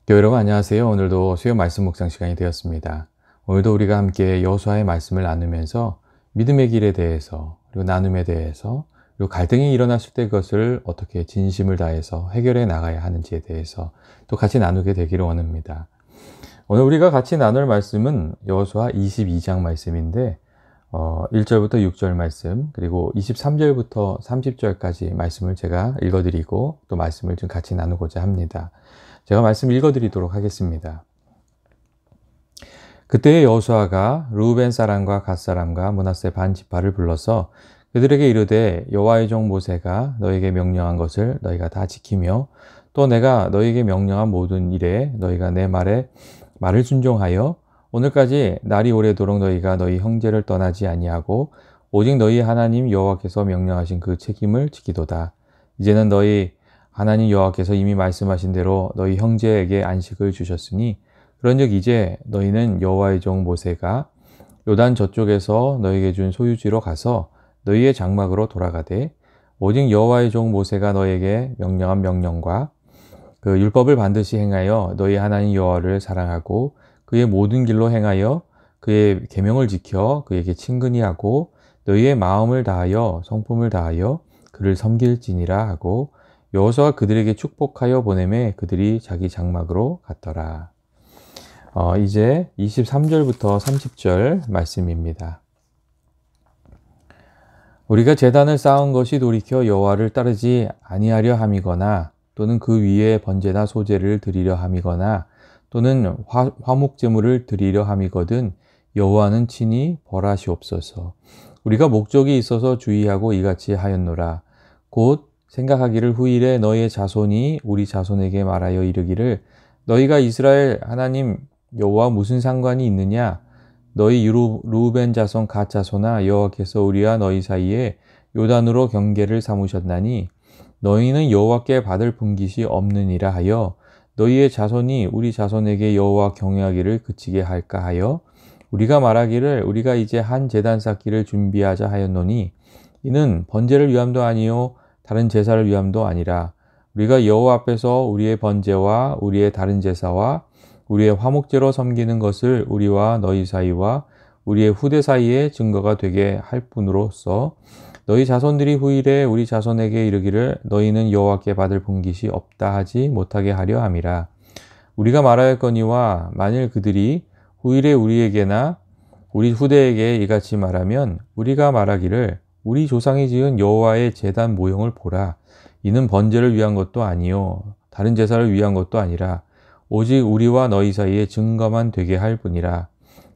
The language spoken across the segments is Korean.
교회 여러분 안녕하세요. 오늘도 수요 말씀 묵상 시간이 되었습니다. 오늘도 우리가 함께 여호수아의 말씀을 나누면서 믿음의 길에 대해서 그리고 나눔에 대해서 그리고 갈등이 일어났을 때 그것을 어떻게 진심을 다해서 해결해 나가야 하는지에 대해서 또 같이 나누게 되기를 원합니다. 오늘 우리가 같이 나눌 말씀은 여호수아 22장 말씀인데 1절부터 6절 말씀 그리고 23절부터 30절까지 말씀을 제가 읽어드리고 또 말씀을 좀 같이 나누고자 합니다. 제가 말씀 읽어드리도록 하겠습니다. 그때 여호수아가 르우벤 사람과 갓 사람과 므낫세 반 지파를 불러서 그들에게 이르되 여호와의 종 모세가 너에게 명령한 것을 너희가 다 지키며 또 내가 너희에게 명령한 모든 일에 너희가 내 말을 순종하여 오늘까지 날이 오래도록 너희가 너희 형제를 떠나지 아니하고 오직 너희 하나님 여호와께서 명령하신 그 책임을 지키도다. 이제는 너희 하나님 여호와께서 이미 말씀하신 대로 너희 형제에게 안식을 주셨으니 그런즉 이제 너희는 여호와의 종 모세가 요단 저쪽에서 너희에게 준 소유지로 가서 너희의 장막으로 돌아가되 오직 여호와의 종 모세가 너희에게 명령한 명령과 그 율법을 반드시 행하여 너희 하나님 여호와를 사랑하고 그의 모든 길로 행하여 그의 계명을 지켜 그에게 친근히 하고 너희의 마음을 다하여 성품을 다하여 그를 섬길지니라 하고 여호수아가 그들에게 축복하여 보내매 그들이 자기 장막으로 갔더라. 이제 23절부터 30절 말씀입니다. 우리가 제단을 쌓은 것이 돌이켜 여호와를 따르지 아니하려 함이거나 또는 그 위에 번제나 소제를 드리려 함이거나 또는 화목 제물을 드리려 함이거든 여호와는 친히 벌하시옵소서. 우리가 목적이 있어서 주의하고 이같이 하였노라. 곧 생각하기를 후일에 너희의 자손이 우리 자손에게 말하여 이르기를 너희가 이스라엘 하나님 여호와 무슨 상관이 있느냐? 너희 르우벤 자손 갓 자손아 여호와께서 우리와 너희 사이에 요단으로 경계를 삼으셨나니 너희는 여호와께 받을 분깃이 없느니라 하여 너희의 자손이 우리 자손에게 여호와 경외하기를 그치게 할까 하여 우리가 말하기를 우리가 이제 한 제단 쌓기를 준비하자 하였노니 이는 번제를 위함도 아니요 다른 제사를 위함도 아니라 우리가 여호와 앞에서 우리의 번제와 우리의 다른 제사와 우리의 화목제로 섬기는 것을 우리와 너희 사이와 우리의 후대 사이에 증거가 되게 할 뿐으로써 너희 자손들이 후일에 우리 자손에게 이르기를 너희는 여호와께 받을 분깃이 없다 하지 못하게 하려 함이라. 우리가 말하였거니와 만일 그들이 후일에 우리에게나 우리 후대에게 이같이 말하면 우리가 말하기를 우리 조상이 지은 여호와의 제단 모형을 보라. 이는 번제를 위한 것도 아니요 다른 제사를 위한 것도 아니라 오직 우리와 너희 사이에 증거만 되게 할 뿐이라.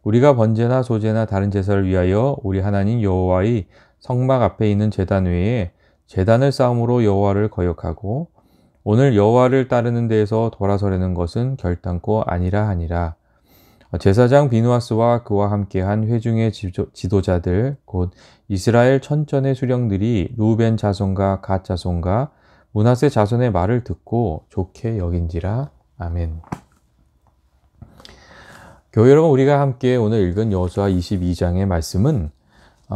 우리가 번제나 소제나 다른 제사를 위하여 우리 하나님 여호와의 성막 앞에 있는 제단 외에 제단을 쌓음으로 여호와를 거역하고 오늘 여호와를 따르는 데에서 돌아서려는 것은 결단코 아니라 하니라. 제사장 비누아스와 그와 함께한 회중의 지도자들 곧 이스라엘 천전의 수령들이 르우벤 자손과 갓 자손과 므낫세 자손의 말을 듣고 좋게 여긴지라. 아멘. 교회 여러분, 우리가 함께 오늘 읽은 여호수아 22장의 말씀은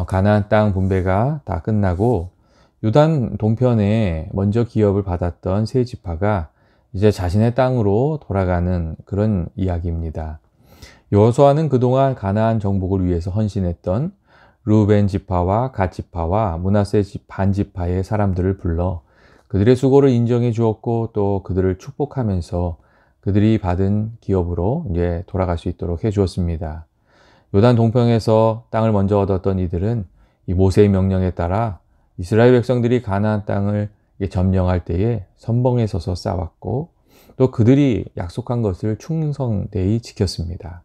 가나안 땅 분배가 다 끝나고 요단 동편에 먼저 기업을 받았던 세 지파가 이제 자신의 땅으로 돌아가는 그런 이야기입니다. 여호수아는 그동안 가나안 정복을 위해서 헌신했던 르우벤 지파와 갓 지파와 므낫세 반 지파의 사람들을 불러 그들의 수고를 인정해 주었고 또 그들을 축복하면서 그들이 받은 기업으로 이제 돌아갈 수 있도록 해 주었습니다. 요단 동편에서 땅을 먼저 얻었던 이들은 이 모세의 명령에 따라 이스라엘 백성들이 가나안 땅을 점령할 때에 선봉에 서서 싸웠고 또 그들이 약속한 것을 충성되이 지켰습니다.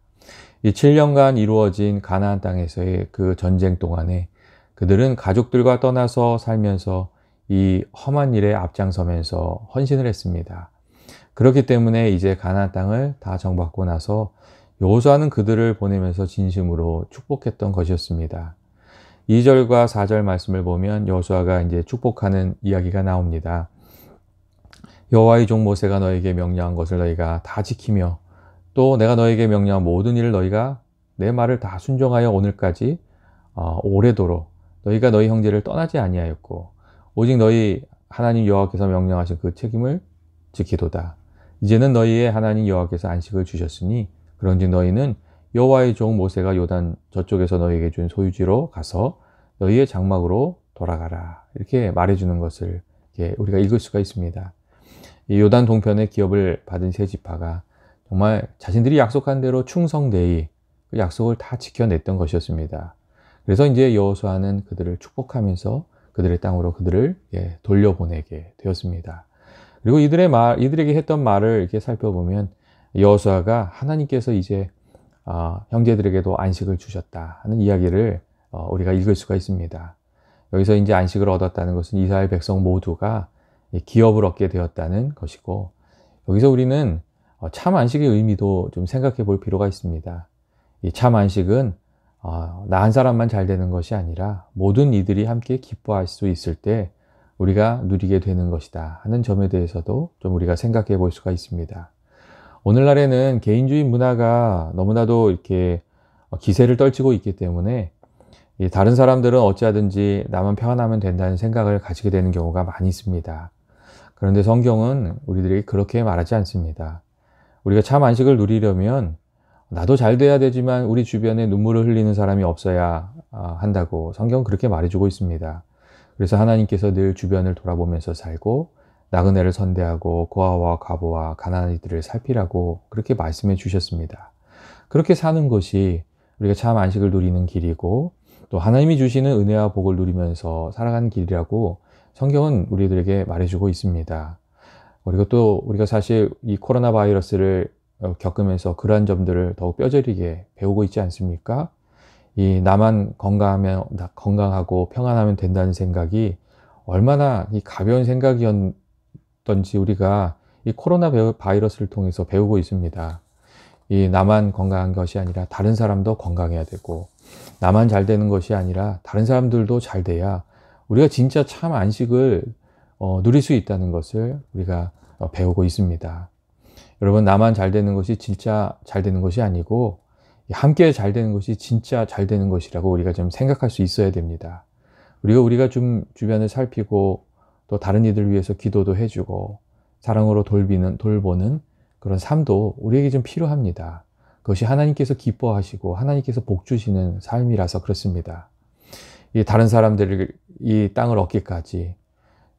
이 7년간 이루어진 가나안 땅에서의 그 전쟁 동안에 그들은 가족들과 떠나서 살면서 이 험한 일에 앞장서면서 헌신을 했습니다. 그렇기 때문에 이제 가나안 땅을 다 정받고 나서 여호수아는 그들을 보내면서 진심으로 축복했던 것이었습니다. 2절과 4절 말씀을 보면 여호수아가 이제 축복하는 이야기가 나옵니다. 여호와의 종 모세가 너에게 명령한 것을 너희가 다 지키며 또 내가 너에게 명령한 모든 일을 너희가 내 말을 다 순종하여 오늘까지 오래도록 너희가 너희 형제를 떠나지 아니하였고 오직 너희 하나님 여호와께서 명령하신 그 책임을 지키도다. 이제는 너희의 하나님 여호와께서 안식을 주셨으니 그런즉 너희는 여호와의 종 모세가 요단 저쪽에서 너희에게 준 소유지로 가서 너희의 장막으로 돌아가라. 이렇게 말해주는 것을 우리가 읽을 수가 있습니다. 이 요단 동편의 기업을 받은 세 지파가 정말 자신들이 약속한 대로 충성되이 그 약속을 다 지켜냈던 것이었습니다. 그래서 이제 여호수아는 그들을 축복하면서 그들의 땅으로 그들을 돌려보내게 되었습니다. 그리고 이들에게 했던 말을 이렇게 살펴보면 여호수아가 하나님께서 이제 형제들에게도 안식을 주셨다 하는 이야기를 우리가 읽을 수가 있습니다. 여기서 이제 안식을 얻었다는 것은 이스라엘 백성 모두가 기업을 얻게 되었다는 것이고, 여기서 우리는 참 안식의 의미도 좀 생각해 볼 필요가 있습니다. 이 참 안식은 나 한 사람만 잘 되는 것이 아니라 모든 이들이 함께 기뻐할 수 있을 때 우리가 누리게 되는 것이다 하는 점에 대해서도 좀 우리가 생각해 볼 수가 있습니다. 오늘날에는 개인주의 문화가 너무나도 이렇게 기세를 떨치고 있기 때문에 다른 사람들은 어찌하든지 나만 평안하면 된다는 생각을 가지게 되는 경우가 많이 있습니다. 그런데 성경은 우리들에게 그렇게 말하지 않습니다. 우리가 참 안식을 누리려면 나도 잘 돼야 되지만 우리 주변에 눈물을 흘리는 사람이 없어야 한다고 성경은 그렇게 말해주고 있습니다. 그래서 하나님께서 늘 주변을 돌아보면서 살고 나그네를 선대하고 고아와 과부와 가난한 이들을 살피라고 그렇게 말씀해 주셨습니다. 그렇게 사는 것이 우리가 참 안식을 누리는 길이고 또 하나님이 주시는 은혜와 복을 누리면서 살아가는 길이라고 성경은 우리들에게 말해주고 있습니다. 그리고 또 우리가 사실 이 코로나 바이러스를 겪으면서 그러한 점들을 더욱 뼈저리게 배우고 있지 않습니까? 이 나만 건강하고 평안하면 된다는 생각이 얼마나 이 가벼운 생각이었던지 우리가 이 코로나 바이러스를 통해서 배우고 있습니다. 이 나만 건강한 것이 아니라 다른 사람도 건강해야 되고, 나만 잘 되는 것이 아니라 다른 사람들도 잘 돼야 우리가 진짜 참 안식을 누릴 수 있다는 것을 우리가 배우고 있습니다. 여러분, 나만 잘 되는 것이 진짜 잘 되는 것이 아니고 함께 잘 되는 것이 진짜 잘 되는 것이라고 우리가 좀 생각할 수 있어야 됩니다. 우리가 좀 주변을 살피고 또 다른 이들을 위해서 기도도 해주고 사랑으로 돌보는 그런 삶도 우리에게 좀 필요합니다. 그것이 하나님께서 기뻐하시고 하나님께서 복 주시는 삶이라서 그렇습니다. 이 다른 사람들이 이 땅을 얻기까지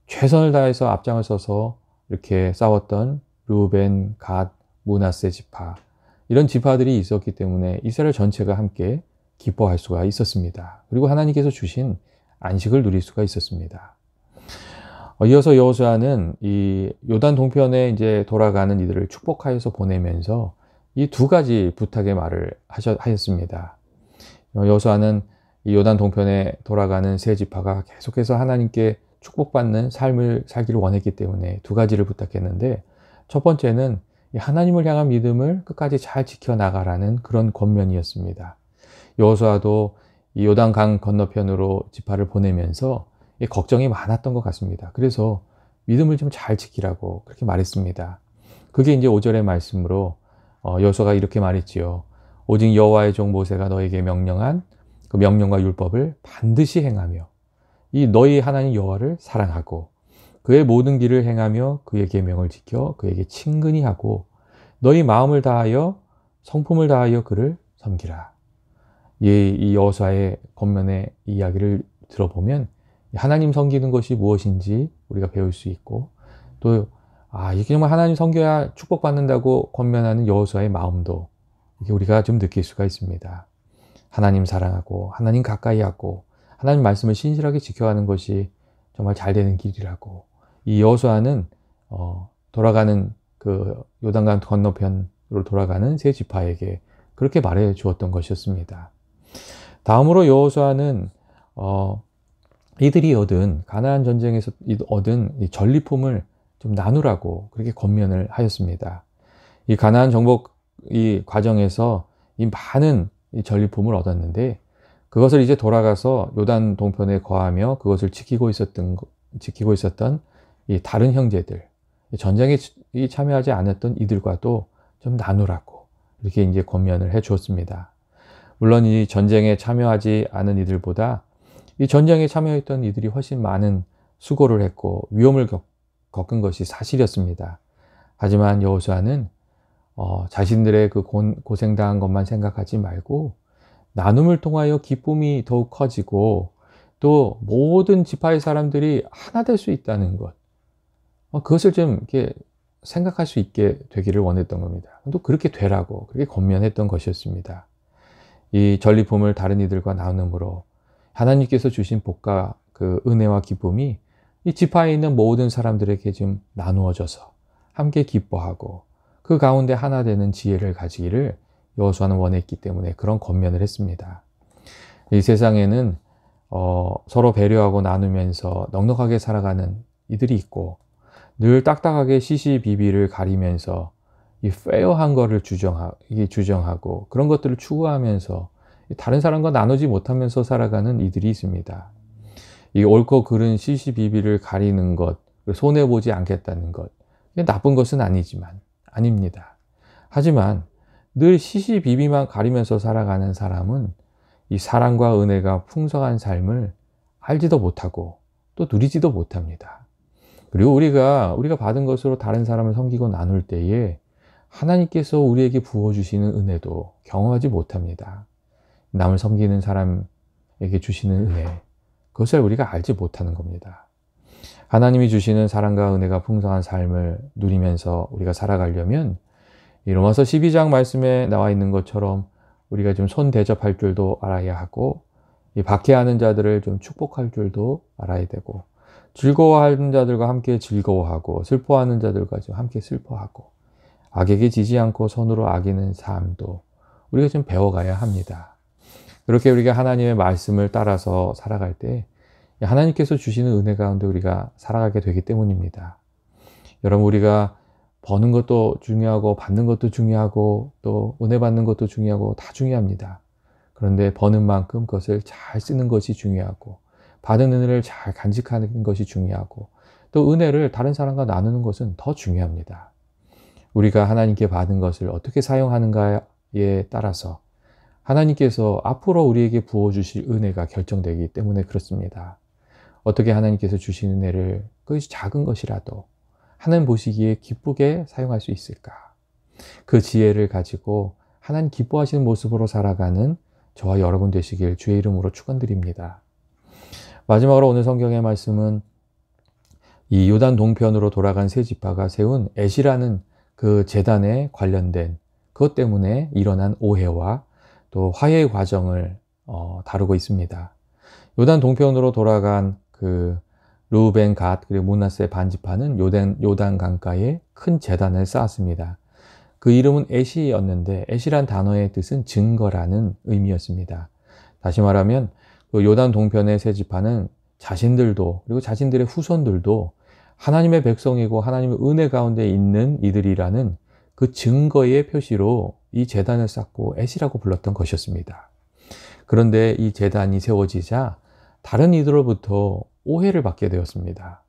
최선을 다해서 앞장을 서서 이렇게 싸웠던 르우벤, 갓, 므낫세 지파, 이런 지파들이 있었기 때문에 이스라엘 전체가 함께 기뻐할 수가 있었습니다. 그리고 하나님께서 주신 안식을 누릴 수가 있었습니다. 이어서 여호수아는 이 요단 동편에 이제 돌아가는 이들을 축복하여서 보내면서 이 두 가지 부탁의 말을 하였습니다. 여호수아는 이 요단 동편에 돌아가는 세 지파가 계속해서 하나님께 축복받는 삶을 살기를 원했기 때문에 두 가지를 부탁했는데, 첫 번째는 하나님을 향한 믿음을 끝까지 잘 지켜나가라는 그런 권면이었습니다. 여호수아도 이 요단강 건너편으로 지파를 보내면서 걱정이 많았던 것 같습니다. 그래서 믿음을 좀 잘 지키라고 그렇게 말했습니다. 그게 이제 5절의 말씀으로 여호수아가 이렇게 말했지요. 오직 여호와의 종 모세가 너에게 명령한 그 명령과 율법을 반드시 행하며 이 너희 하나님 여호와를 사랑하고 그의 모든 길을 행하며 그의 계명을 지켜 그에게 친근히 하고 너희 마음을 다하여 성품을 다하여 그를 섬기라. 이 여호수아의 권면의 이야기를 들어보면 하나님 섬기는 것이 무엇인지 우리가 배울 수 있고, 또 이게 정말 하나님 섬겨야 축복받는다고 권면하는 여호수아의 마음도 이게 우리가 좀 느낄 수가 있습니다. 하나님 사랑하고 하나님 가까이 하고 하나님 말씀을 신실하게 지켜가는 것이 정말 잘 되는 길이라고 이 여호수아는 돌아가는 그 요단강 건너편으로 돌아가는 세 지파에게 그렇게 말해 주었던 것이었습니다. 다음으로 여호수아는 이들이 얻은 가나안 전쟁에서 얻은 이 전리품을 좀 나누라고 그렇게 권면을 하였습니다. 이 가나안 정복 이 과정에서 이 많은 이 전리품을 얻었는데 그것을 이제 돌아가서 요단 동편에 거하며 그것을 지키고 있었던 이 다른 형제들, 전쟁에 참여하지 않았던 이들과도 좀 나누라고 이렇게 이제 권면을 해 주었습니다. 물론 이 전쟁에 참여하지 않은 이들보다 이 전쟁에 참여했던 이들이 훨씬 많은 수고를 했고 위험을 겪은 것이 사실이었습니다. 하지만 여호수아는 자신들의 그 고생당한 것만 생각하지 말고 나눔을 통하여 기쁨이 더욱 커지고 또 모든 지파의 사람들이 하나 될 수 있다는 것, 그것을 좀 이렇게 생각할 수 있게 되기를 원했던 겁니다. 또 그렇게 되라고 그렇게 권면했던 것이었습니다. 이 전리품을 다른 이들과 나눔으로 하나님께서 주신 복과 그 은혜와 기쁨이 이 지파에 있는 모든 사람들에게 좀 나누어져서 함께 기뻐하고 그 가운데 하나 되는 지혜를 가지기를 여호수아는 원했기 때문에 그런 권면을 했습니다. 이 세상에는 서로 배려하고 나누면서 넉넉하게 살아가는 이들이 있고 늘 딱딱하게 시시비비를 가리면서 이 페어한 거를 주정하고 그런 것들을 추구하면서 다른 사람과 나누지 못하면서 살아가는 이들이 있습니다. 이 옳고 그른 시시비비를 가리는 것, 손해보지 않겠다는 것, 이게 나쁜 것은 아닙니다. 하지만 늘 시시비비만 가리면서 살아가는 사람은 이 사랑과 은혜가 풍성한 삶을 알지도 못하고 또 누리지도 못합니다. 그리고 우리가 받은 것으로 다른 사람을 섬기고 나눌 때에 하나님께서 우리에게 부어주시는 은혜도 경험하지 못합니다. 남을 섬기는 사람에게 주시는 은혜, 그것을 우리가 알지 못하는 겁니다. 하나님이 주시는 사랑과 은혜가 풍성한 삶을 누리면서 우리가 살아가려면 이 로마서 12장 말씀에 나와 있는 것처럼 우리가 좀 손 대접할 줄도 알아야 하고 이 박해하는 자들을 좀 축복할 줄도 알아야 되고 즐거워하는 자들과 함께 즐거워하고 슬퍼하는 자들과 좀 함께 슬퍼하고 악에게 지지 않고 손으로 아끼는 삶도 우리가 좀 배워가야 합니다. 그렇게 우리가 하나님의 말씀을 따라서 살아갈 때 하나님께서 주시는 은혜 가운데 우리가 살아가게 되기 때문입니다. 여러분, 우리가 버는 것도 중요하고 받는 것도 중요하고 또 은혜 받는 것도 중요하고 다 중요합니다. 그런데 버는 만큼 그것을 잘 쓰는 것이 중요하고 받은 은혜를 잘 간직하는 것이 중요하고 또 은혜를 다른 사람과 나누는 것은 더 중요합니다. 우리가 하나님께 받은 것을 어떻게 사용하는가에 따라서 하나님께서 앞으로 우리에게 부어주실 은혜가 결정되기 때문에 그렇습니다. 어떻게 하나님께서 주신 은혜를 그것이 작은 것이라도 하나님 보시기에 기쁘게 사용할 수 있을까? 그 지혜를 가지고 하나님 기뻐하시는 모습으로 살아가는 저와 여러분 되시길 주의 이름으로 축원드립니다. 마지막으로 오늘 성경의 말씀은 이 요단 동편으로 돌아간 세 지파가 세운 엣이라는 그 제단에 관련된 그것 때문에 일어난 오해와 또 화해의 과정을 다루고 있습니다. 요단 동편으로 돌아간 그 르우벤, 갓 그리고 므낫세 반지파는 요단 강가에 큰 제단을 쌓았습니다. 그 이름은 엣이었는데 엣이란 단어의 뜻은 증거라는 의미였습니다. 다시 말하면 그 요단 동편의 세 지파는 자신들도 그리고 자신들의 후손들도 하나님의 백성이고 하나님의 은혜 가운데 있는 이들이라는 그 증거의 표시로 이 제단을 쌓고 엣이라고 불렀던 것이었습니다. 그런데 이 제단이 세워지자 다른 이들로부터 오해를 받게 되었습니다.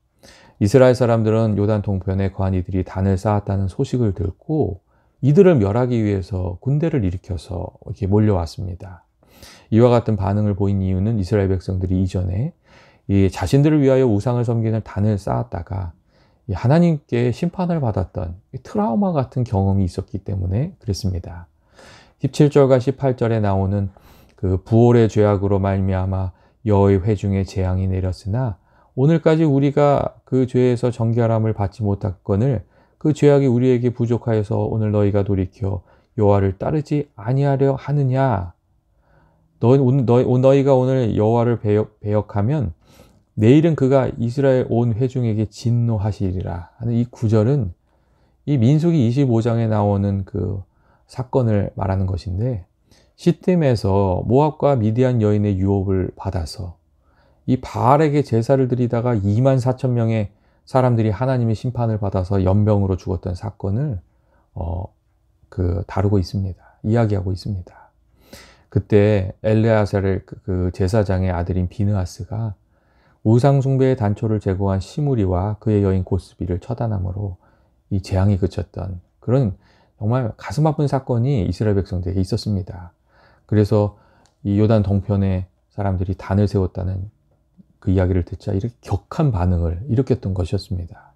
이스라엘 사람들은 요단 동편에 거한 이들이 단을 쌓았다는 소식을 듣고 이들을 멸하기 위해서 군대를 일으켜서 이렇게 몰려왔습니다. 이와 같은 반응을 보인 이유는 이스라엘 백성들이 이전에 이 자신들을 위하여 우상을 섬기는 단을 쌓았다가 하나님께 심판을 받았던 트라우마 같은 경험이 있었기 때문에 그랬습니다. 17절과 18절에 나오는 그 부올의 죄악으로 말미암아 여호와의 회중에 재앙이 내렸으나 오늘까지 우리가 그 죄에서 정결함을 받지 못했거늘 그 죄악이 우리에게 부족하여서 오늘 너희가 돌이켜 여호와를 따르지 아니하려 하느냐. 너희가 오늘 여호와를 배역하면 내일은 그가 이스라엘 온 회중에게 진노하시리라 하는 이 구절은 이 민수기 25장에 나오는 그 사건을 말하는 것인데 시팀에서 모압과 미디안 여인의 유혹을 받아서 이 바알에게 제사를 드리다가 24,000명의 사람들이 하나님의 심판을 받아서 연병으로 죽었던 사건을 다루고 있습니다. 이야기하고 있습니다. 그때 엘레아살의 그 제사장의 아들인 비느하스가 우상숭배의 단초를 제거한 시므리와 그의 여인 고스비를 처단함으로 이 재앙이 그쳤던 그런 정말 가슴 아픈 사건이 이스라엘 백성들에게 있었습니다. 그래서 이 요단 동편에 사람들이 단을 세웠다는 그 이야기를 듣자 이렇게 격한 반응을 일으켰던 것이었습니다.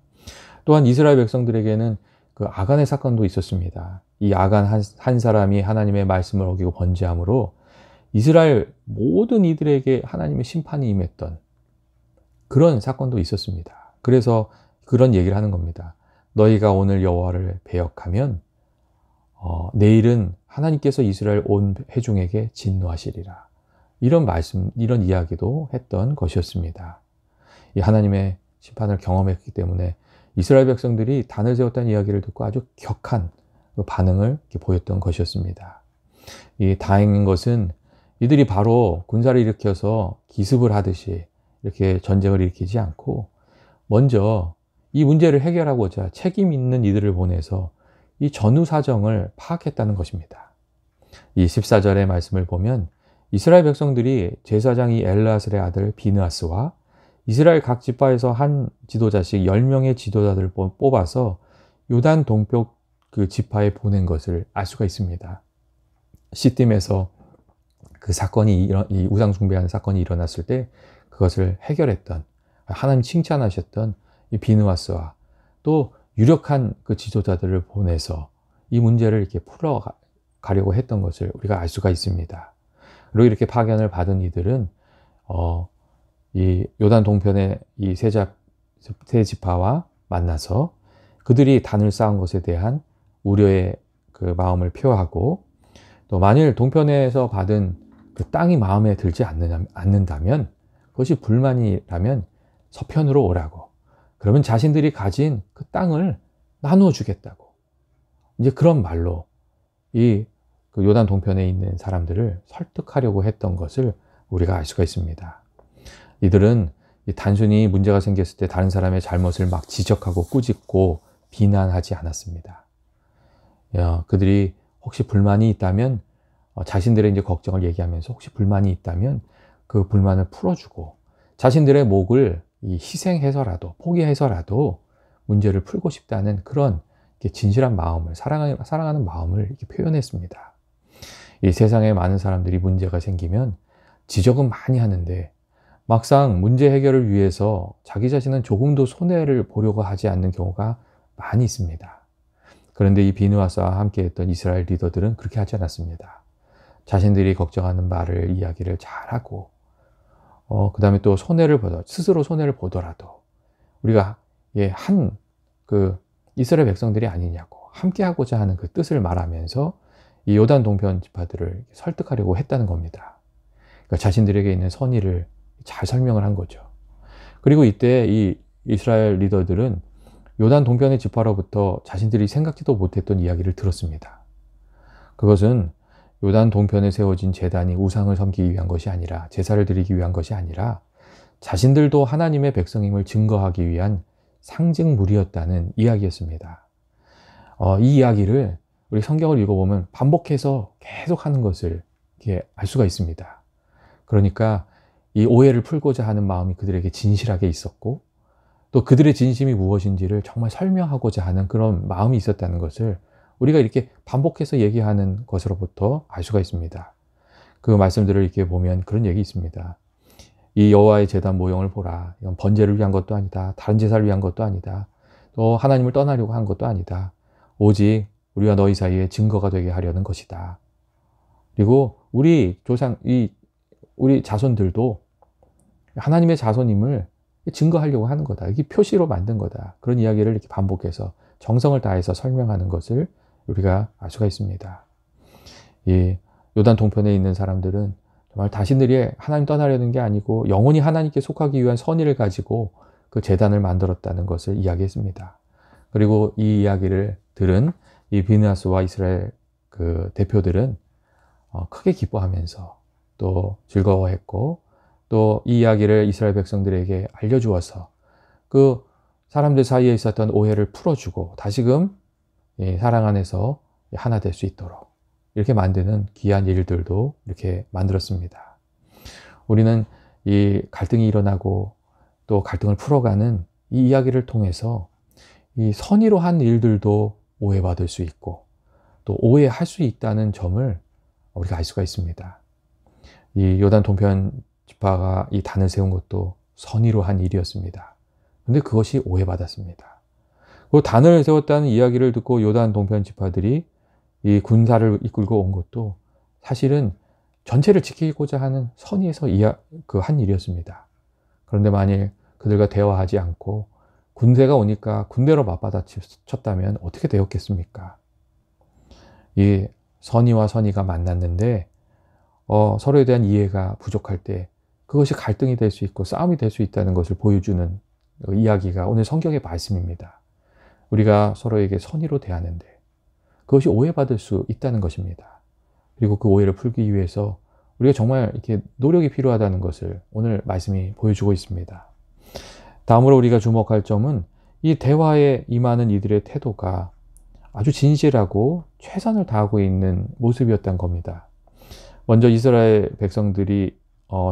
또한 이스라엘 백성들에게는 그 아간의 사건도 있었습니다. 이 아간 한 사람이 하나님의 말씀을 어기고 번제함으로 이스라엘 모든 이들에게 하나님의 심판이 임했던 그런 사건도 있었습니다. 그래서 그런 얘기를 하는 겁니다. 너희가 오늘 여호와를 배역하면 내일은 하나님께서 이스라엘 온 회중에게 진노하시리라. 이런 말씀, 이런 이야기도 했던 것이었습니다. 이 하나님의 심판을 경험했기 때문에 이스라엘 백성들이 단을 세웠다는 이야기를 듣고 아주 격한 반응을 보였던 것이었습니다. 이 다행인 것은 이들이 바로 군사를 일으켜서 기습을 하듯이 이렇게 전쟁을 일으키지 않고 먼저 이 문제를 해결하고자 책임 있는 이들을 보내서 이 전후 사정을 파악했다는 것입니다. 이 14절의 말씀을 보면 이스라엘 백성들이 제사장이 엘르아살의 아들 비느하스와 이스라엘 각 지파에서 한 지도자씩 10명의 지도자들을 뽑아서 요단 동쪽 그 지파에 보낸 것을 알 수가 있습니다. 시딤에서 그 사건이 이 우상 숭배하는 사건이 일어났을 때 그것을 해결했던 하나님 칭찬하셨던 이 비느하스와 또 유력한 그 지도자들을 보내서 이 문제를 이렇게 풀어가려고 했던 것을 우리가 알 수가 있습니다. 그리고 이렇게 파견을 받은 이들은 이 요단 동편의 이 세 지파와 만나서 그들이 단을 쌓은 것에 대한 우려의 그 마음을 표하고 또 만일 동편에서 받은 그 땅이 마음에 들지 않는다면 그것이 불만이라면 서편으로 오라고. 그러면 자신들이 가진 그 땅을 나누어 주겠다고. 이제 그런 말로 이 그 요단 동편에 있는 사람들을 설득하려고 했던 것을 우리가 알 수가 있습니다. 이들은 단순히 문제가 생겼을 때 다른 사람의 잘못을 막 지적하고 꾸짖고 비난하지 않았습니다. 그들이 혹시 불만이 있다면 자신들의 이제 걱정을 얘기하면서 혹시 불만이 있다면 그 불만을 풀어주고 자신들의 목을 희생해서라도 포기해서라도 문제를 풀고 싶다는 그런 진실한 마음을 사랑하는 마음을 이렇게 표현했습니다. 이 세상에 많은 사람들이 문제가 생기면 지적은 많이 하는데 막상 문제 해결을 위해서 자기 자신은 조금도 손해를 보려고 하지 않는 경우가 많이 있습니다. 그런데 이 비느하스와 함께했던 이스라엘 리더들은 그렇게 하지 않았습니다. 자신들이 걱정하는 말을 이야기를 잘하고 그 다음에 또 스스로 손해를 보더라도 우리가 그 이스라엘 백성들이 아니냐고 함께하고자 하는 그 뜻을 말하면서 이 요단 동편 지파들을 설득하려고 했다는 겁니다. 그러니까 자신들에게 있는 선의를 잘 설명을 한 거죠. 그리고 이때 이 이스라엘 리더들은 요단 동편의 지파로부터 자신들이 생각지도 못했던 이야기를 들었습니다. 그것은 요단 동편에 세워진 제단이 우상을 섬기기 위한 것이 아니라 제사를 드리기 위한 것이 아니라 자신들도 하나님의 백성임을 증거하기 위한 상징물이었다는 이야기였습니다. 이 이야기를 우리 성경을 읽어보면 반복해서 계속 하는 것을 이렇게 알 수가 있습니다. 그러니까 이 오해를 풀고자 하는 마음이 그들에게 진실하게 있었고 또 그들의 진심이 무엇인지를 정말 설명하고자 하는 그런 마음이 있었다는 것을 우리가 이렇게 반복해서 얘기하는 것으로부터 알 수가 있습니다. 그 말씀들을 이렇게 보면 그런 얘기 있습니다. 이 여호와의 제단 모형을 보라. 이건 번제를 위한 것도 아니다. 다른 제사를 위한 것도 아니다. 또 하나님을 떠나려고 한 것도 아니다. 오직 우리와 너희 사이에 증거가 되게 하려는 것이다. 그리고 우리 자손들도 하나님의 자손임을 증거하려고 하는 거다. 이게 표시로 만든 거다. 그런 이야기를 이렇게 반복해서 정성을 다해서 설명하는 것을 우리가 알 수가 있습니다. 이 요단 동편에 있는 사람들은 정말 자신들이 하나님 떠나려는 게 아니고 영원히 하나님께 속하기 위한 선의를 가지고 그 제단을 만들었다는 것을 이야기했습니다. 그리고 이 이야기를 들은 이 비느하스와 이스라엘 그 대표들은 크게 기뻐하면서 또 즐거워했고 또 이 이야기를 이스라엘 백성들에게 알려주어서 그 사람들 사이에 있었던 오해를 풀어주고 다시금 사랑 안에서 하나 될 수 있도록 이렇게 만드는 귀한 일들도 이렇게 만들었습니다. 우리는 이 갈등이 일어나고 또 갈등을 풀어가는 이 이야기를 통해서 이 선의로 한 일들도 오해받을 수 있고 또 오해할 수 있다는 점을 우리가 알 수가 있습니다. 이 요단 동편 지파가 이 단을 세운 것도 선의로 한 일이었습니다. 그런데 그것이 오해받았습니다. 그 단을 세웠다는 이야기를 듣고 요단 동편 지파들이 이 군사를 이끌고 온 것도 사실은 전체를 지키고자 하는 선의에서 한 일이었습니다. 그런데 만일 그들과 대화하지 않고 군대가 오니까 군대로 맞받아쳤다면 어떻게 되었겠습니까? 이 선의와 선의가 만났는데 서로에 대한 이해가 부족할 때 그것이 갈등이 될 수 있고 싸움이 될 수 있다는 것을 보여주는 이야기가 오늘 성경의 말씀입니다. 우리가 서로에게 선의로 대하는데 그것이 오해받을 수 있다는 것입니다. 그리고 그 오해를 풀기 위해서 우리가 정말 이렇게 노력이 필요하다는 것을 오늘 말씀이 보여주고 있습니다. 다음으로 우리가 주목할 점은 이 대화에 임하는 이들의 태도가 아주 진실하고 최선을 다하고 있는 모습이었던 겁니다. 먼저 이스라엘 백성들이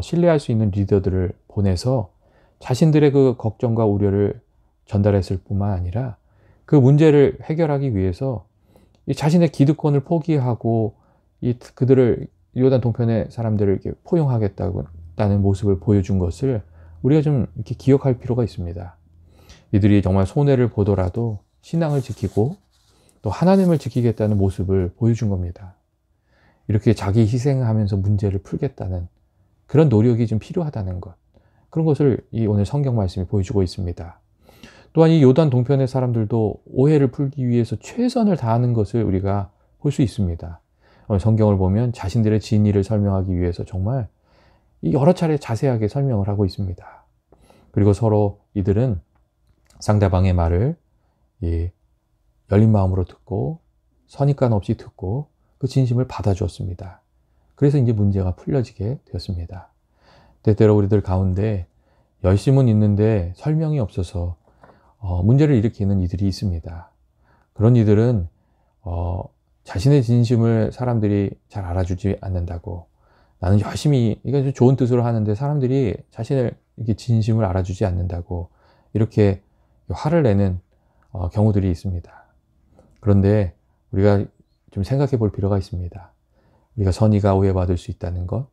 신뢰할 수 있는 리더들을 보내서 자신들의 그 걱정과 우려를 전달했을 뿐만 아니라 그 문제를 해결하기 위해서 자신의 기득권을 포기하고 그들을 요단 동편의 사람들을 이렇게 포용하겠다는 모습을 보여준 것을 우리가 좀 이렇게 기억할 필요가 있습니다. 이들이 정말 손해를 보더라도 신앙을 지키고 또 하나님을 지키겠다는 모습을 보여준 겁니다. 이렇게 자기 희생하면서 문제를 풀겠다는 그런 노력이 좀 필요하다는 것. 그런 것을 오늘 성경 말씀이 보여주고 있습니다. 또한 이 요단 동편의 사람들도 오해를 풀기 위해서 최선을 다하는 것을 우리가 볼 수 있습니다. 성경을 보면 자신들의 진리를 설명하기 위해서 정말 여러 차례 자세하게 설명을 하고 있습니다. 그리고 서로 이들은 상대방의 말을 열린 마음으로 듣고 선입관 없이 듣고 그 진심을 받아주었습니다. 그래서 이제 문제가 풀려지게 되었습니다. 때때로 우리들 가운데 열심은 있는데 설명이 없어서 문제를 일으키는 이들이 있습니다. 그런 이들은 자신의 진심을 사람들이 잘 알아주지 않는다고, 나는 열심히 이거 좋은 뜻으로 하는데 사람들이 자신의 이렇게 진심을 알아주지 않는다고 이렇게 화를 내는 경우들이 있습니다. 그런데 우리가 좀 생각해 볼 필요가 있습니다. 우리가 선의가 오해받을 수 있다는 것,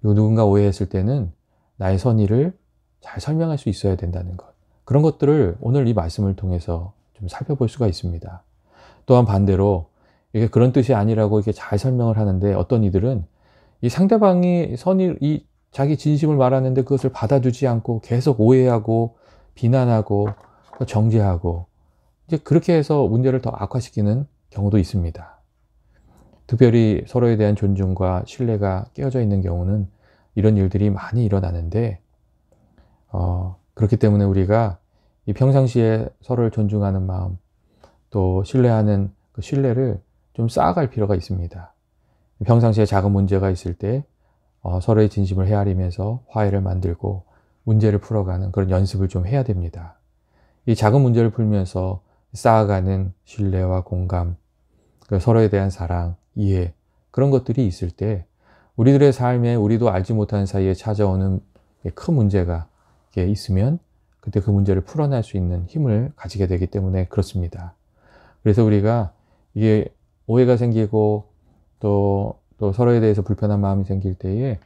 그리고 누군가 오해했을 때는 나의 선의를 잘 설명할 수 있어야 된다는 것, 그런 것들을 오늘 이 말씀을 통해서 좀 살펴볼 수가 있습니다. 또한 반대로 이게 그런 뜻이 아니라고 이렇게 잘 설명을 하는데 어떤 이들은 이 상대방이 자기 진심을 말하는데 그것을 받아주지 않고 계속 오해하고 비난하고 정죄하고 이제 그렇게 해서 문제를 더 악화시키는 경우도 있습니다. 특별히 서로에 대한 존중과 신뢰가 깨어져 있는 경우는 이런 일들이 많이 일어나는데 그렇기 때문에 우리가 이 평상시에 서로를 존중하는 마음 또 신뢰하는 그 신뢰를 좀 쌓아갈 필요가 있습니다. 평상시에 작은 문제가 있을 때 서로의 진심을 헤아리면서 화해를 만들고 문제를 풀어가는 그런 연습을 좀 해야 됩니다. 이 작은 문제를 풀면서 쌓아가는 신뢰와 공감, 서로에 대한 사랑, 이해, 그런 것들이 있을 때 우리들의 삶에 우리도 알지 못하는 사이에 찾아오는 큰 문제가 있으면 그때 그 문제를 풀어낼 수 있는 힘을 가지게 되기 때문에 그렇습니다. 그래서 우리가 이게 오해가 생기고 또 서로에 대해서 불편한 마음이 생길 때에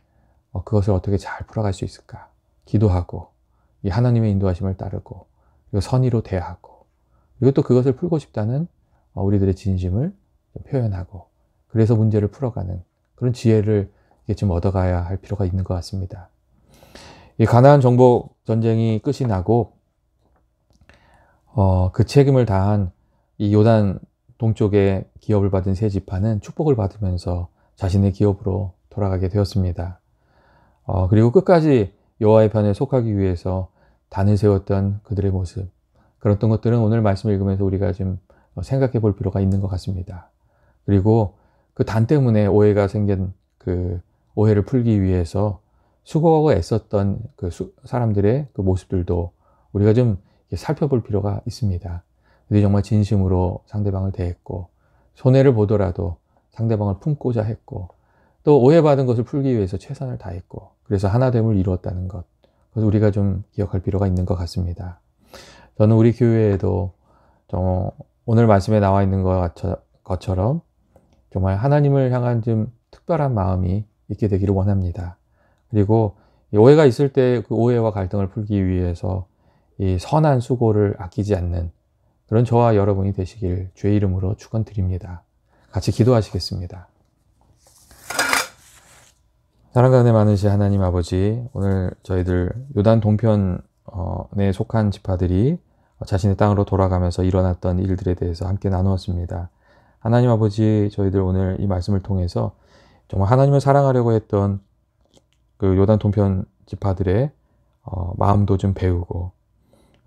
그것을 어떻게 잘 풀어갈 수 있을까? 기도하고 이 하나님의 인도하심을 따르고 그리고 선의로 대하고 그리고 또 그것을 풀고 싶다는 우리들의 진심을 표현하고 그래서 문제를 풀어가는 그런 지혜를 좀 얻어가야 할 필요가 있는 것 같습니다. 이 가나안 정복 전쟁이 끝이 나고 그 책임을 다한 이 요단 동쪽의 기업을 받은 세 지파는 축복을 받으면서 자신의 기업으로 돌아가게 되었습니다. 그리고 끝까지 여호와의 편에 속하기 위해서 단을 세웠던 그들의 모습, 그런 것들은 오늘 말씀을 읽으면서 우리가 좀 생각해 볼 필요가 있는 것 같습니다. 그리고 그 단 때문에 오해가 생긴 그 오해를 풀기 위해서 수고하고 애썼던 그 사람들의 그 모습들도 우리가 좀 살펴볼 필요가 있습니다. 그들이 정말 진심으로 상대방을 대했고 손해를 보더라도 상대방을 품고자 했고 또 오해받은 것을 풀기 위해서 최선을 다했고 그래서 하나됨을 이루었다는 것, 그래서 우리가 좀 기억할 필요가 있는 것 같습니다. 저는 우리 교회에도 오늘 말씀에 나와 있는 것처럼 정말 하나님을 향한 좀 특별한 마음이 있게 되기를 원합니다. 그리고 오해가 있을 때 그 오해와 갈등을 풀기 위해서 이 선한 수고를 아끼지 않는 그런 저와 여러분이 되시길 주의 이름으로 축원드립니다. 같이 기도하시겠습니다. 사랑과 은혜 많으신 하나님 아버지, 오늘 저희들 요단 동편에 속한 지파들이 자신의 땅으로 돌아가면서 일어났던 일들에 대해서 함께 나누었습니다. 하나님 아버지, 저희들 오늘 이 말씀을 통해서 정말 하나님을 사랑하려고 했던 그 요단 동편 지파들의 마음도 좀 배우고,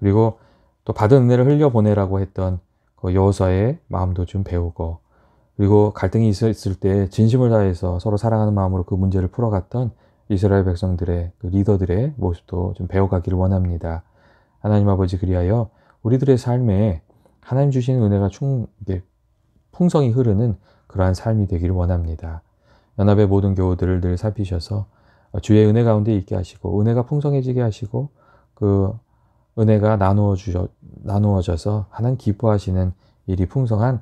그리고 또 받은 은혜를 흘려보내라고 했던 그 여호수아의 마음도 좀 배우고, 그리고 갈등이 있을 때 진심을 다해서 서로 사랑하는 마음으로 그 문제를 풀어갔던 이스라엘 백성들의 그 리더들의 모습도 좀 배워가기를 원합니다. 하나님 아버지, 그리하여 우리들의 삶에 하나님 주시는 은혜가 풍성히 흐르는 그러한 삶이 되기를 원합니다. 연합의 모든 교우들을 늘 살피셔서 주의 은혜 가운데 있게 하시고, 은혜가 풍성해지게 하시고, 그 은혜가 나누어져서 하나님 기뻐하시는 일이 풍성한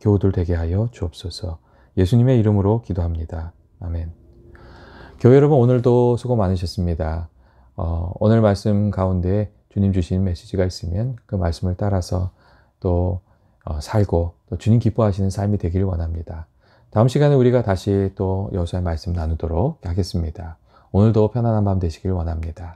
교우들 되게 하여 주옵소서. 예수님의 이름으로 기도합니다. 아멘. 교회 여러분, 오늘도 수고 많으셨습니다. 오늘 말씀 가운데 주님 주신 메시지가 있으면 그 말씀을 따라서 또 살고 또 주님 기뻐하시는 삶이 되기를 원합니다. 다음 시간에 우리가 다시 또 여호수아의 말씀 나누도록 하겠습니다. 오늘도 편안한 밤 되시길 원합니다.